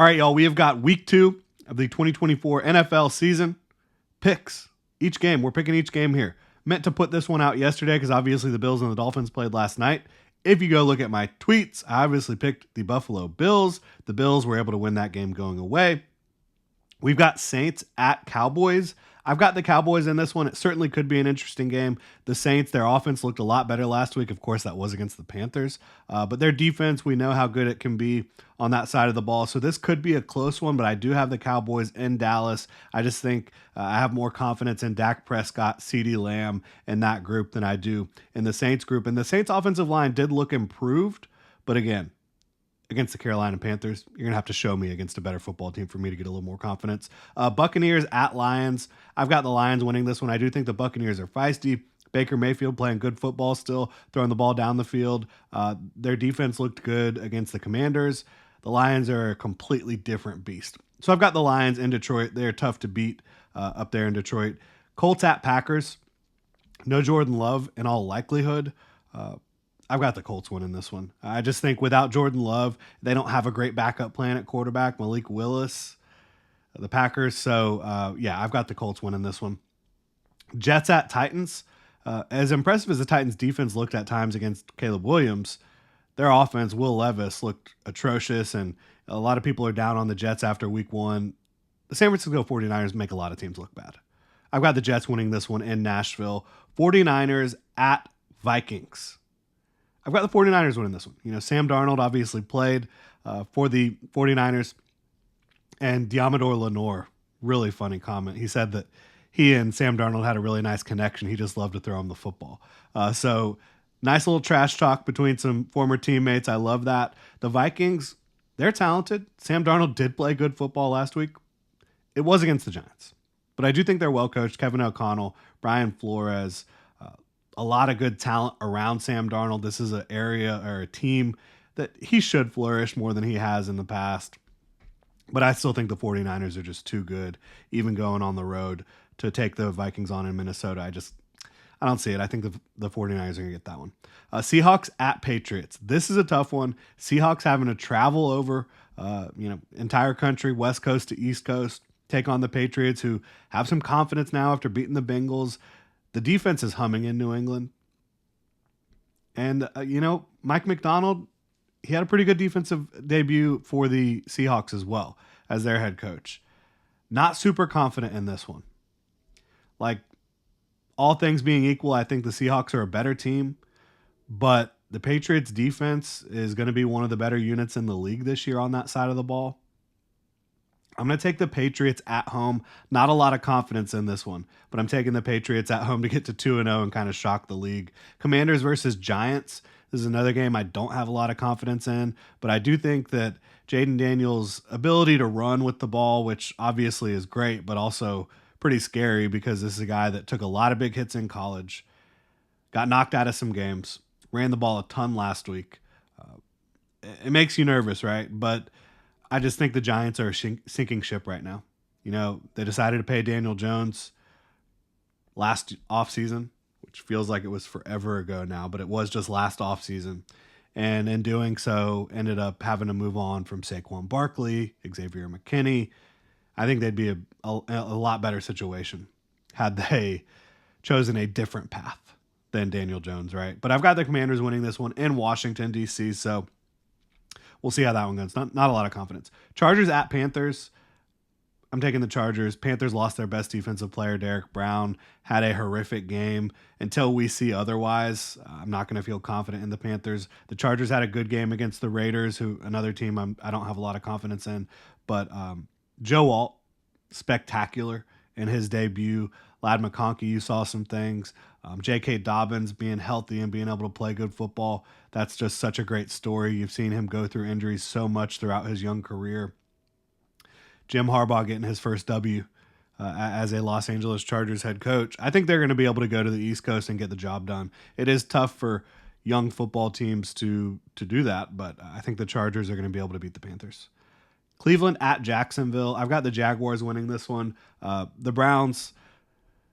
All right, y'all, we have got week 2 of the 2024 NFL season. Picks. Each game. We're picking each game here. Meant to put this one out yesterday because obviously the Bills and the Dolphins played last night. If you go look at my tweets, I obviously picked the Buffalo Bills. The Bills were able to win that game going away. We've got Saints at Cowboys. I've got the Cowboys in this one. It certainly could be an interesting game. The Saints, their offense looked a lot better last week. Of course, that was against the Panthers. But their defense, we know how good it can be on that side of the ball. So this could be a close one, but I do have the Cowboys in Dallas. I just think I have more confidence in Dak Prescott, CeeDee Lamb, in that group than I do in the Saints group. And the Saints offensive line did look improved, but again, against the Carolina Panthers, you're going to have to show me against a better football team for me to get a little more confidence. Buccaneers at Lions. I've got the Lions winning this one. I do think the Buccaneers are feisty. Baker Mayfield playing good football still, throwing the ball down the field. Their defense looked good against the Commanders. The Lions are a completely different beast. So I've got the Lions in Detroit. They're tough to beat up there in Detroit. Colts at Packers. No Jordan Love in all likelihood. I've got the Colts winning this one. I just think without Jordan Love, they don't have a great backup plan at quarterback. Malik Willis, the Packers. So, I've got the Colts winning this one. Jets at Titans. As impressive as the Titans defense looked at times against Caleb Williams, their offense, Will Levis, looked atrocious, and a lot of people are down on the Jets after week 1. The San Francisco 49ers make a lot of teams look bad. I've got the Jets winning this one in Nashville. 49ers at Vikings. I've got the 49ers winning this one. You know, Sam Darnold obviously played for the 49ers. And Diamador Lenore, really funny comment. He said that he and Sam Darnold had a really nice connection. He just loved to throw him the football. So nice little trash talk between some former teammates. I love that. The Vikings, they're talented. Sam Darnold did play good football last week. It was against the Giants. But I do think they're well coached. Kevin O'Connell, Brian Flores, a lot of good talent around Sam Darnold. This is an area or a team that he should flourish more than he has in the past. But I still think the 49ers are just too good, even going on the road, to take the Vikings on in Minnesota. I don't see it. I think the 49ers are going to get that one. Seahawks at Patriots. This is a tough one. Seahawks having to travel over, entire country, West Coast to East Coast, take on the Patriots, who have some confidence now after beating the Bengals. The defense is humming in New England. And, Mike McDonald, he had a pretty good defensive debut for the Seahawks as well as their head coach. Not super confident in this one. Like, all things being equal, I think the Seahawks are a better team. But the Patriots defense is going to be one of the better units in the league this year on that side of the ball. I'm going to take the Patriots at home. Not a lot of confidence in this one, but I'm taking the Patriots at home to get to 2-0 and kind of shock the league. Commanders versus Giants. This is another game I don't have a lot of confidence in, but I do think that Jaden Daniels' ability to run with the ball, which obviously is great, but also pretty scary because this is a guy that took a lot of big hits in college, got knocked out of some games, ran the ball a ton last week. It makes you nervous, right? But I just think the Giants are a sinking ship right now. You know, they decided to pay Daniel Jones last offseason, which feels like it was forever ago now, but it was just last offseason. And in doing so, ended up having to move on from Saquon Barkley, Xavier McKinney. I think they'd be a lot better situation had they chosen a different path than Daniel Jones, right? But I've got the Commanders winning this one in Washington, D.C., so we'll see how that one goes. Not a lot of confidence. Chargers at Panthers. I'm taking the Chargers. Panthers lost their best defensive player, Derek Brown. Had a horrific game. Until we see otherwise, I'm not going to feel confident in the Panthers. The Chargers had a good game against the Raiders, who another team I don't have a lot of confidence in. But Joe Alt, spectacular in his debut. Lad McConkey, you saw some things. J.K. Dobbins being healthy and being able to play good football. That's just such a great story. You've seen him go through injuries so much throughout his young career. Jim Harbaugh getting his first W as a Los Angeles Chargers head coach. I think they're going to be able to go to the East Coast and get the job done. It is tough for young football teams to do that, but I think the Chargers are going to be able to beat the Panthers. Cleveland at Jacksonville. I've got the Jaguars winning this one. The Browns,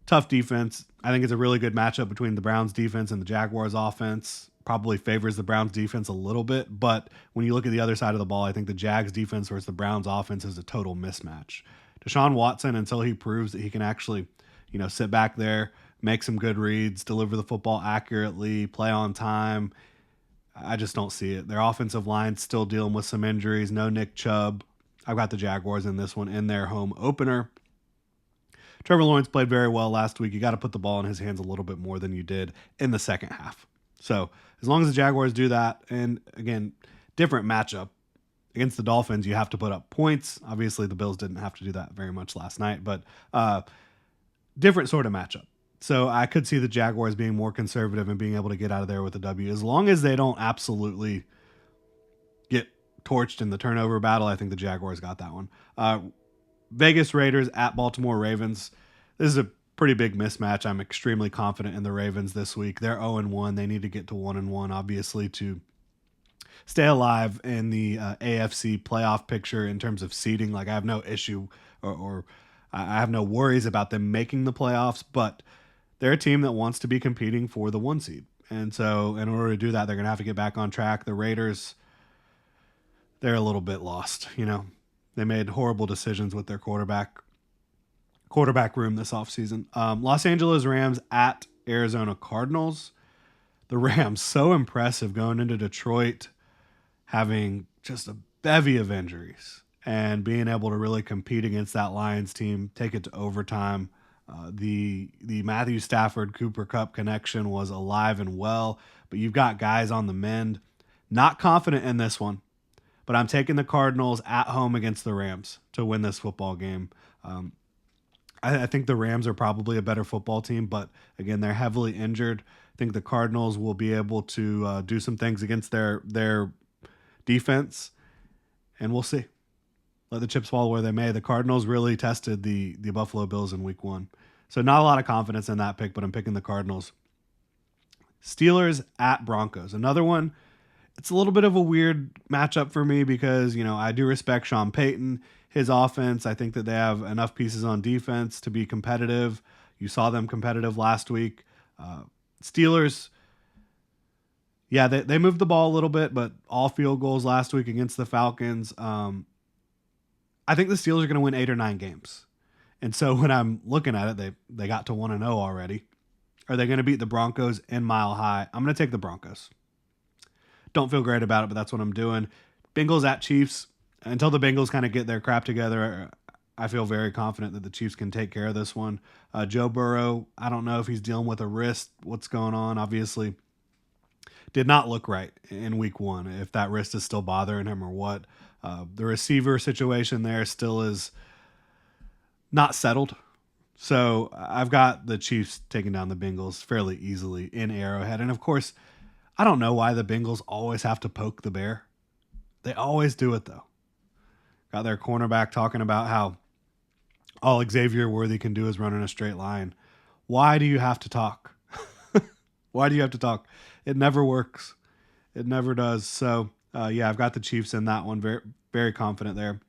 tough defense. I think it's a really good matchup between the Browns defense and the Jaguars offense. probably favors the Browns defense a little bit. But when you look at the other side of the ball, I think the Jags defense versus the Browns offense is a total mismatch. Deshaun Watson, until he proves that he can actually, sit back there, make some good reads, deliver the football accurately, play on time, I just don't see it. Their offensive line's still dealing with some injuries. No Nick Chubb. I've got the Jaguars in this one in their home opener. Trevor Lawrence played very well last week. You got to put the ball in his hands a little bit more than you did in the second half. So as long as the Jaguars do that, and again, different matchup. Against the Dolphins, you have to put up points. Obviously, the Bills didn't have to do that very much last night, but different sort of matchup. So I could see the Jaguars being more conservative and being able to get out of there with a W. As long as they don't absolutely get torched in the turnover battle, I think the Jaguars got that one. Vegas Raiders at Baltimore Ravens. This is a pretty big mismatch. I'm extremely confident in the Ravens this week. They're 0-1. They need to get to 1-1, obviously, to stay alive in the AFC playoff picture in terms of seeding. Like, I have no issue or I have no worries about them making the playoffs, but they're a team that wants to be competing for the 1 seed. And so in order to do that, they're going to have to get back on track. The Raiders, they're a little bit lost. They made horrible decisions with their quarterback room this offseason. Los Angeles Rams at Arizona Cardinals. The Rams, so impressive going into Detroit, having just a bevy of injuries and being able to really compete against that Lions team, take it to overtime. The Matthew Stafford Cooper Kupp connection was alive and well, but you've got guys on the mend. Not confident in this one, but I'm taking the Cardinals at home against the Rams to win this football game. I think the Rams are probably a better football team, but again, they're heavily injured. I think the Cardinals will be able to do some things against their defense, and we'll see. Let the chips fall where they may. The Cardinals really tested the Buffalo Bills in week 1. So not a lot of confidence in that pick, but I'm picking the Cardinals. Steelers at Broncos. Another one. It's a little bit of a weird matchup for me because, I do respect Sean Payton, his offense. I think that they have enough pieces on defense to be competitive. You saw them competitive last week. Steelers, yeah, they moved the ball a little bit, but all field goals last week against the Falcons. I think the Steelers are going to win 8 or 9 games. And so when I'm looking at it, they got to 1-0 already. Are they going to beat the Broncos in Mile High? I'm going to take the Broncos. Don't feel great about it, but that's what I'm doing. Bengals at Chiefs. Until the Bengals kind of get their crap together, I feel very confident that the Chiefs can take care of this one. Joe Burrow, I don't know if he's dealing with a wrist. What's going on? Obviously, did not look right in week 1, if that wrist is still bothering him or what. The receiver situation there still is not settled. So I've got the Chiefs taking down the Bengals fairly easily in Arrowhead. And of course, I don't know why the Bengals always have to poke the bear. They always do it, though. Got their cornerback talking about how all Xavier Worthy can do is run in a straight line. Why do you have to talk? Why do you have to talk? It never works. It never does. So, yeah, I've got the Chiefs in that one. Very, very confident there.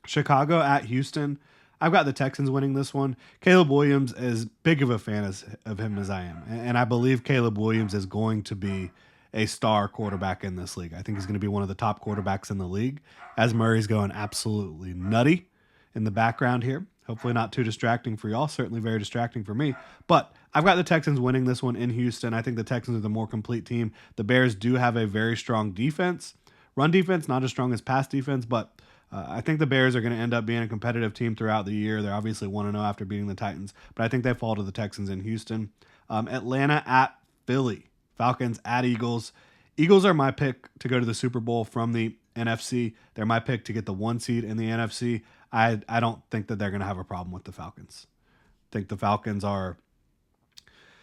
Chicago at Houston. I've got the Texans winning this one. Caleb Williams, as big of a fan of him as I am. And I believe Caleb Williams is going to be a star quarterback in this league. I think he's going to be one of the top quarterbacks in the league, as Murray's going absolutely nutty in the background here. Hopefully not too distracting for y'all. Certainly very distracting for me. But I've got the Texans winning this one in Houston. I think the Texans are the more complete team. The Bears do have a very strong defense. Run defense, not as strong as pass defense, but I think the Bears are going to end up being a competitive team throughout the year. They're obviously 1-0 after beating the Titans, but I think they fall to the Texans in Houston. Atlanta at Philly. Falcons at Eagles. Eagles are my pick to go to the Super Bowl from the NFC. They're my pick to get the 1 seed in the NFC. I don't think that they're going to have a problem with the Falcons. I think the Falcons are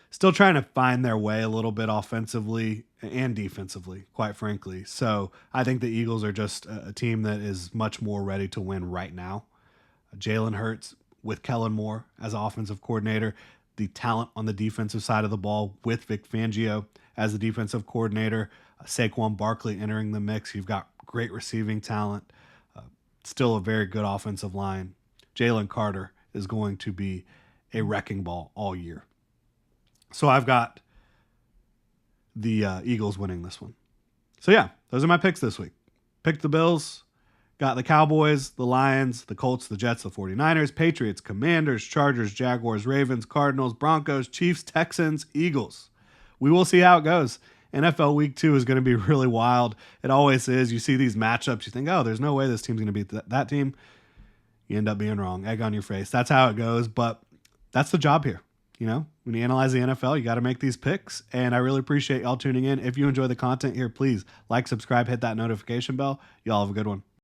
still trying to find their way a little bit offensively and defensively, quite frankly. So I think the Eagles are just a team that is much more ready to win right now. Jalen Hurts with Kellen Moore as offensive coordinator, the talent on the defensive side of the ball with Vic Fangio as the defensive coordinator, Saquon Barkley entering the mix. You've got great receiving talent, still a very good offensive line. Jalen Carter is going to be a wrecking ball all year. So I've got the Eagles winning this one. So yeah, those are my picks this week. Picked the Bills, got the Cowboys, the Lions, the Colts, the Jets, the 49ers, Patriots, Commanders, Chargers, Jaguars, Ravens, Cardinals, Broncos, Chiefs, Texans, Eagles. We will see how it goes. NFL Week 2 is going to be really wild. It always is. You see these matchups, you think, oh, there's no way this team's going to beat that team. You end up being wrong. Egg on your face. That's how it goes, but that's the job here. You know, when you analyze the NFL, you got to make these picks, and I really appreciate y'all tuning in. If you enjoy the content here, please like, subscribe, hit that notification bell. Y'all have a good one.